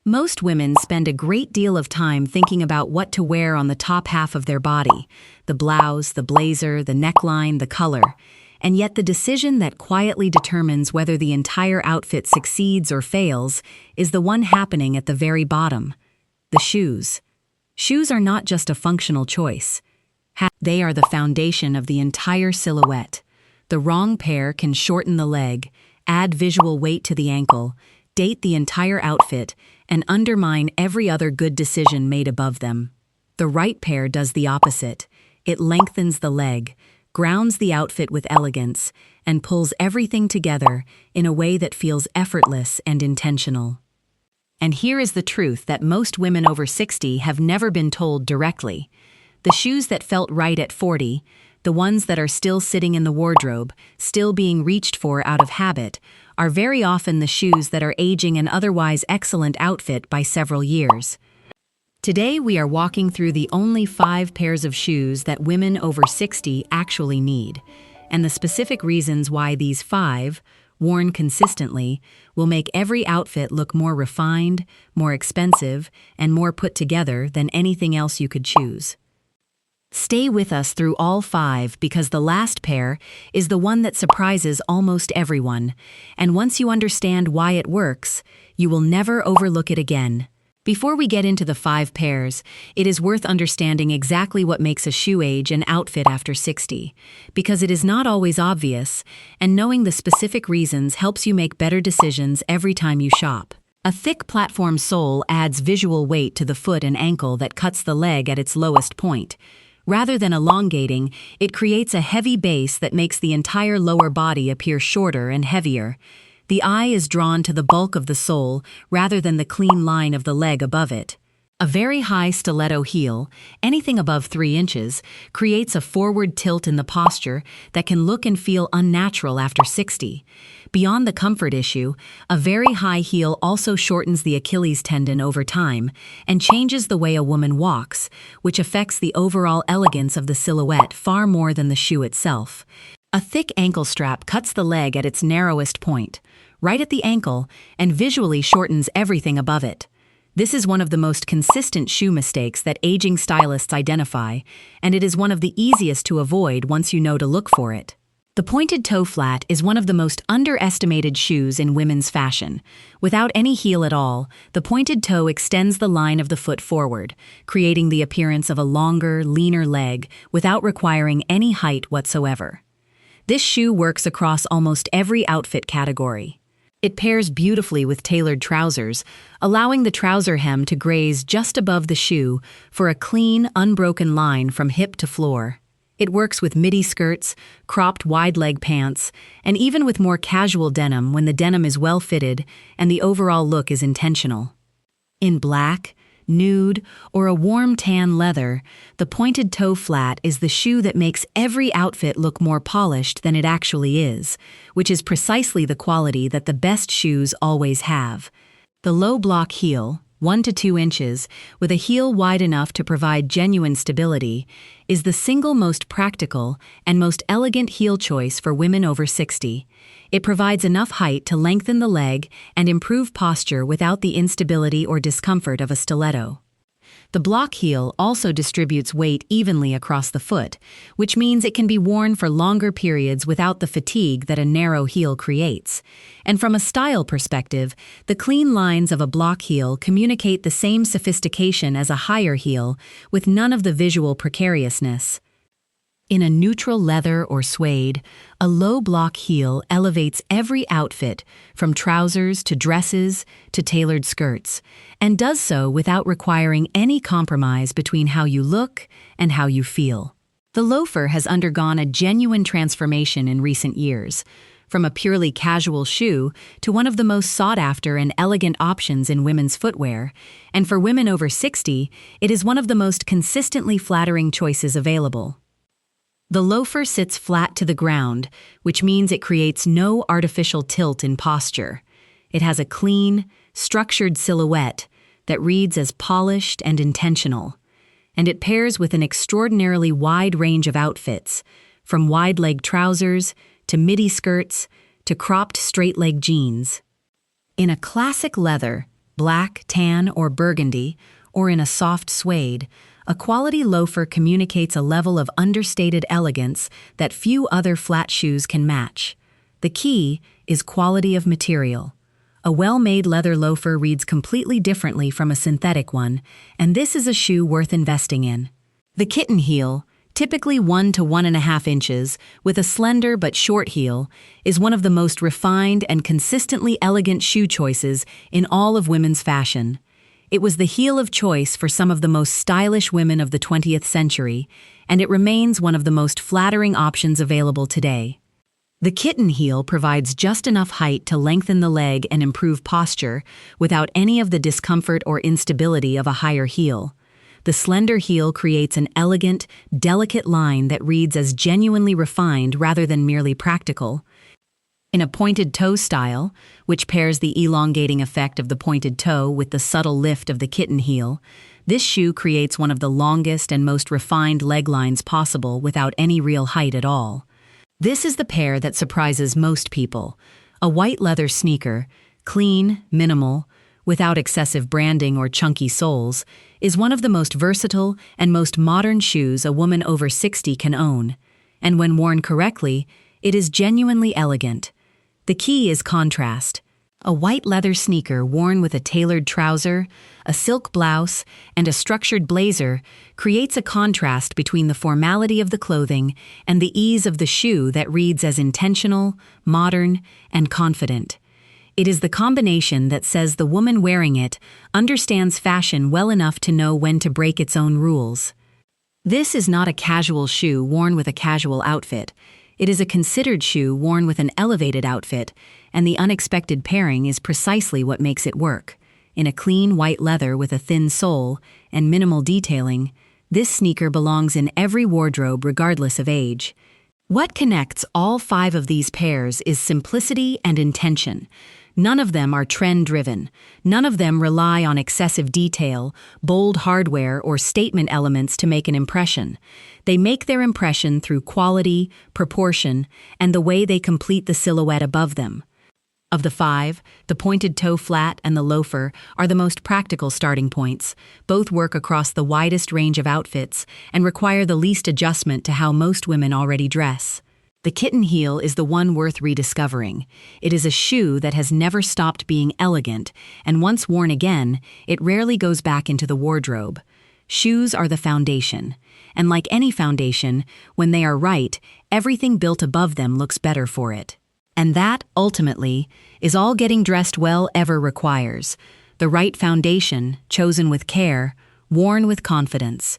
Most women spend a great deal of time thinking about what to wear on the top half of their body, the blouse, the blazer, the neckline, the color. And yet the decision that quietly determines whether the entire outfit succeeds or fails is the one happening at the very bottom: the shoes. Shoes are not just a functional choice. They are the foundation of the entire silhouette. The wrong pair can shorten the leg, add visual weight to the ankle, date the entire outfit, and undermine every other good decision made above them. The right pair does the opposite. It lengthens the leg, grounds the outfit with elegance, and pulls everything together in a way that feels effortless and intentional. And here is the truth that most women over 60 have never been told directly. The shoes that felt right at 40, the ones that are still sitting in the wardrobe, still being reached for out of habit, are very often the shoes that are aging an otherwise excellent outfit by several years. Today we are walking through the only 5 pairs of shoes that women over 60 actually need, and the specific reasons why these 5, worn consistently, will make every outfit look more refined, more expensive, and more put together than anything else you could choose. Stay with us through all 5 because the last pair is the one that surprises almost everyone, and once you understand why it works, you will never overlook it again. Before we get into the 5 pairs, it is worth understanding exactly what makes a shoe age an outfit after 60, because it is not always obvious, and knowing the specific reasons helps you make better decisions every time you shop. A thick platform sole adds visual weight to the foot and ankle that cuts the leg at its lowest point. Rather than elongating, it creates a heavy base that makes the entire lower body appear shorter and heavier. The eye is drawn to the bulk of the sole rather than the clean line of the leg above it. A very high stiletto heel, anything above 3 inches, creates a forward tilt in the posture that can look and feel unnatural after 60. Beyond the comfort issue, a very high heel also shortens the Achilles tendon over time and changes the way a woman walks, which affects the overall elegance of the silhouette far more than the shoe itself. A thick ankle strap cuts the leg at its narrowest point, right at the ankle, and visually shortens everything above it. This is one of the most consistent shoe mistakes that aging stylists identify, and it is one of the easiest to avoid once you know to look for it. The pointed toe flat is one of the most underestimated shoes in women's fashion. Without any heel at all, the pointed toe extends the line of the foot forward, creating the appearance of a longer, leaner leg without requiring any height whatsoever. This shoe works across almost every outfit category. It pairs beautifully with tailored trousers, allowing the trouser hem to graze just above the shoe for a clean, unbroken line from hip to floor. It works with midi skirts, cropped wide-leg pants, and even with more casual denim when the denim is well-fitted and the overall look is intentional. In black, nude, or a warm tan leather, the pointed toe flat is the shoe that makes every outfit look more polished than it actually is, which is precisely the quality that the best shoes always have. The low block heel, 1 to 2 inches, with a heel wide enough to provide genuine stability, is the single most practical and most elegant heel choice for women over 60. It provides enough height to lengthen the leg and improve posture without the instability or discomfort of a stiletto. The block heel also distributes weight evenly across the foot, which means it can be worn for longer periods without the fatigue that a narrow heel creates. And from a style perspective, the clean lines of a block heel communicate the same sophistication as a higher heel, with none of the visual precariousness. In a neutral leather or suede, a low block heel elevates every outfit, from trousers to dresses to tailored skirts, and does so without requiring any compromise between how you look and how you feel. The loafer has undergone a genuine transformation in recent years, from a purely casual shoe to one of the most sought-after and elegant options in women's footwear, and for women over 60, it is one of the most consistently flattering choices available. The loafer sits flat to the ground, which means it creates no artificial tilt in posture. It has a clean, structured silhouette that reads as polished and intentional, and it pairs with an extraordinarily wide range of outfits, from wide-leg trousers to midi skirts to cropped straight-leg jeans. In a classic leather, Black, tan, or burgundy, or in a soft suede, a quality loafer communicates a level of understated elegance that few other flat shoes can match. The key is quality of material. A well-made leather loafer reads completely differently from a synthetic one, and this is a shoe worth investing in. The Kitten heel, typically 1 to 1.5 inches, with a slender but short heel, is one of the most refined and consistently elegant shoe choices in all of women's fashion. It was the heel of choice for some of the most stylish women of the 20th century, and it remains one of the most flattering options available today. The Kitten heel provides just enough height to lengthen the leg and improve posture without any of the discomfort or instability of a higher heel. The slender heel creates an elegant, delicate line that reads as genuinely refined rather than merely practical. In a pointed toe style, which pairs the elongating effect of the pointed toe with the subtle lift of the Kitten heel, this shoe creates one of the longest and most refined leg lines possible without any real height at all. This is the pair that surprises most people. A white leather sneaker, clean, minimal, without excessive branding or chunky soles, is one of the most versatile and most modern shoes a woman over 60 can own. And when worn correctly, it is genuinely elegant. The key is contrast. A white leather sneaker worn with a tailored trouser, a silk blouse, and a structured blazer creates a contrast between the formality of the clothing and the ease of the shoe that reads as intentional, modern, and confident. It is the combination that says the woman wearing it understands fashion well enough to know when to break its own rules. This is not a casual shoe worn with a casual outfit. It is a considered shoe worn with an elevated outfit, and the unexpected pairing is precisely what makes it work. In a clean white leather with a thin sole and minimal detailing, this sneaker belongs in every wardrobe regardless of age. What connects all 5 of these pairs is simplicity and intention. None of them are trend-driven. None of them rely on excessive detail, bold hardware, or statement elements to make an impression. They make their impression through quality, proportion, and the way they complete the silhouette above them. Of the 5, the pointed toe flat and the loafer are the most practical starting points. Both work across the widest range of outfits and require the least adjustment to how most women already dress. The Kitten heel is the one worth rediscovering. It is a shoe that has never stopped being elegant, and once worn again, it rarely goes back into the wardrobe. Shoes are the foundation, and like any foundation, when they are right, everything built above them looks better for it. And that, ultimately, is all getting dressed well ever requires. The right foundation, chosen with care, worn with confidence.